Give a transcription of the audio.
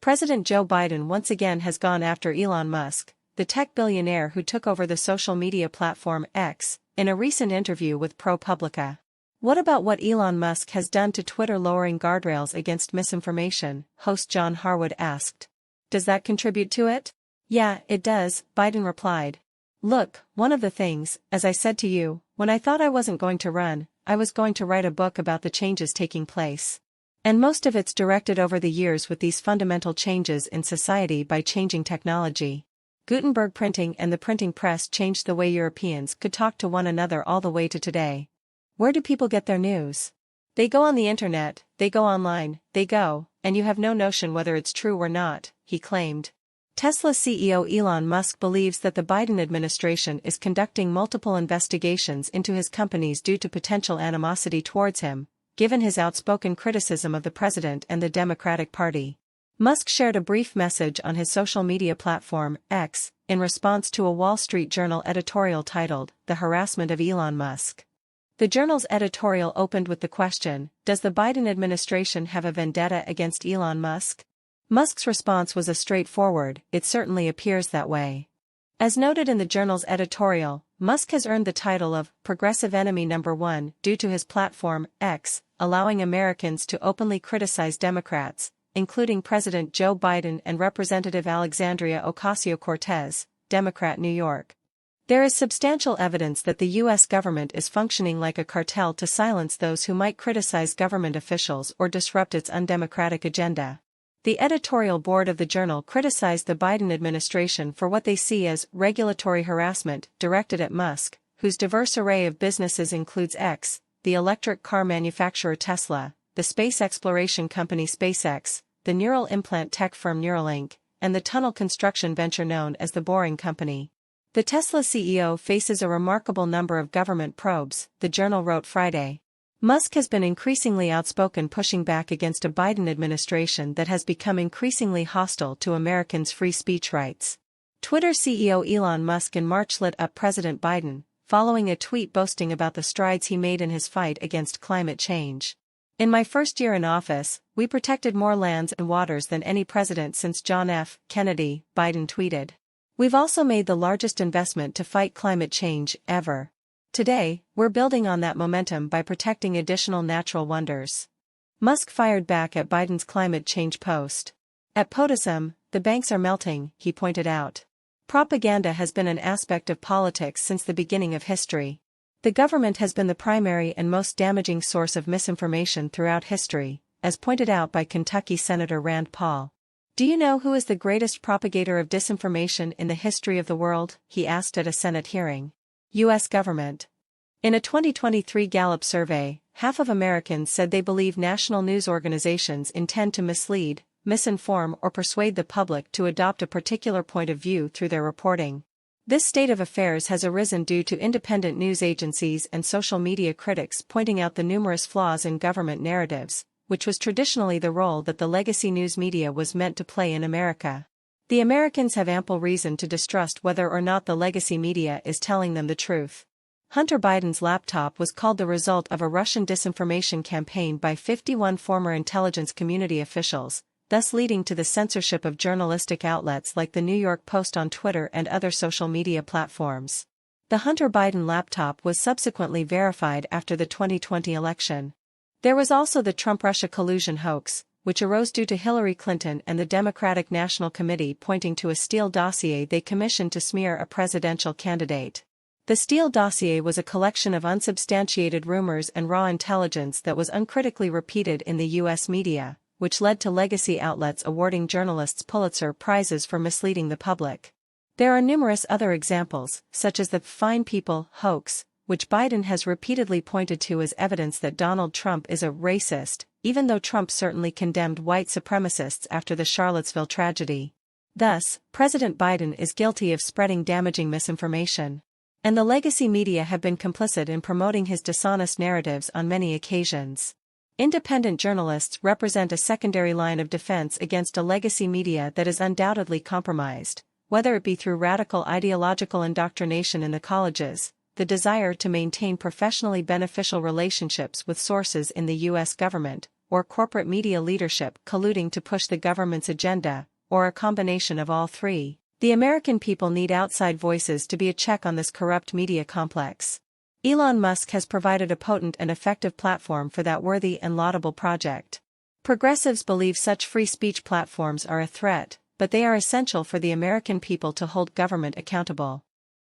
President Joe Biden once again has gone after Elon Musk, the tech billionaire who took over the social media platform X, in a recent interview with ProPublica. What about what Elon Musk has done to Twitter lowering guardrails against misinformation? Host John Harwood asked. Does that contribute to it? Yeah, it does, Biden replied. Look, one of the things, as I said to you, when I thought I wasn't going to run, I was going to write a book about the changes taking place. And most of it's directed over the years with these fundamental changes in society by changing technology. Gutenberg printing and the printing press changed the way Europeans could talk to one another all the way to today. Where do people get their news? They go on the internet, they go online, and you have no notion whether it's true or not, he claimed. Tesla CEO Elon Musk believes that the Biden administration is conducting multiple investigations into his companies due to potential animosity towards him, given his outspoken criticism of the president and the Democratic Party. Musk shared a brief message on his social media platform, X, in response to a Wall Street Journal editorial titled, "The Harassment of Elon Musk." The journal's editorial opened with the question, does the Biden administration have a vendetta against Elon Musk? Musk's response was a straightforward, it certainly appears that way. As noted in the journal's editorial, Musk has earned the title of progressive enemy number one due to his platform, X, allowing Americans to openly criticize Democrats, including President Joe Biden and Representative Alexandria Ocasio-Cortez, Democrat, New York. There is substantial evidence that the U.S. government is functioning like a cartel to silence those who might criticize government officials or disrupt its undemocratic agenda. The editorial board of the journal criticized the Biden administration for what they see as regulatory harassment directed at Musk, whose diverse array of businesses includes X, the electric car manufacturer Tesla, the space exploration company SpaceX, the neural implant tech firm Neuralink, and the tunnel construction venture known as the Boring Company. The Tesla CEO faces a remarkable number of government probes, the journal wrote Friday. Musk has been increasingly outspoken pushing back against a Biden administration that has become increasingly hostile to Americans' free speech rights. Twitter CEO Elon Musk in March lit up President Biden, following a tweet boasting about the strides he made in his fight against climate change. In my first year in office, we protected more lands and waters than any president since John F. Kennedy, Biden tweeted. We've also made the largest investment to fight climate change ever. Today, we're building on that momentum by protecting additional natural wonders. Musk fired back at Biden's climate change post. At POTUSM, the banks are melting, he pointed out. Propaganda has been an aspect of politics since the beginning of history. The government has been the primary and most damaging source of misinformation throughout history, as pointed out by Kentucky Senator Rand Paul. Do you know who is the greatest propagator of disinformation in the history of the world? He asked at a Senate hearing. U.S. government. In a 2023 Gallup survey, half of Americans said they believe national news organizations intend to mislead, misinform or persuade the public to adopt a particular point of view through their reporting. This state of affairs has arisen due to independent news agencies and social media critics pointing out the numerous flaws in government narratives, which was traditionally the role that the legacy news media was meant to play in America. The Americans have ample reason to distrust whether or not the legacy media is telling them the truth. Hunter Biden's laptop was called the result of a Russian disinformation campaign by 51 former intelligence community officials, thus leading to the censorship of journalistic outlets like the New York Post on Twitter and other social media platforms. The Hunter Biden laptop was subsequently verified after the 2020 election. There was also the Trump-Russia collusion hoax, which arose due to Hillary Clinton and the Democratic National Committee pointing to a Steele dossier they commissioned to smear a presidential candidate. The Steele dossier was a collection of unsubstantiated rumors and raw intelligence that was uncritically repeated in the U.S. media, which led to legacy outlets awarding journalists Pulitzer Prizes for misleading the public. There are numerous other examples, such as the Fine People hoax, which Biden has repeatedly pointed to as evidence that Donald Trump is a racist, even though Trump certainly condemned white supremacists after the Charlottesville tragedy. Thus, President Biden is guilty of spreading damaging misinformation. And the legacy media have been complicit in promoting his dishonest narratives on many occasions. Independent journalists represent a secondary line of defense against a legacy media that is undoubtedly compromised, whether it be through radical ideological indoctrination in the colleges, the desire to maintain professionally beneficial relationships with sources in the U.S. government, or corporate media leadership colluding to push the government's agenda, or a combination of all three. The American people need outside voices to be a check on this corrupt media complex. Elon Musk has provided a potent and effective platform for that worthy and laudable project. Progressives believe such free speech platforms are a threat, but they are essential for the American people to hold government accountable.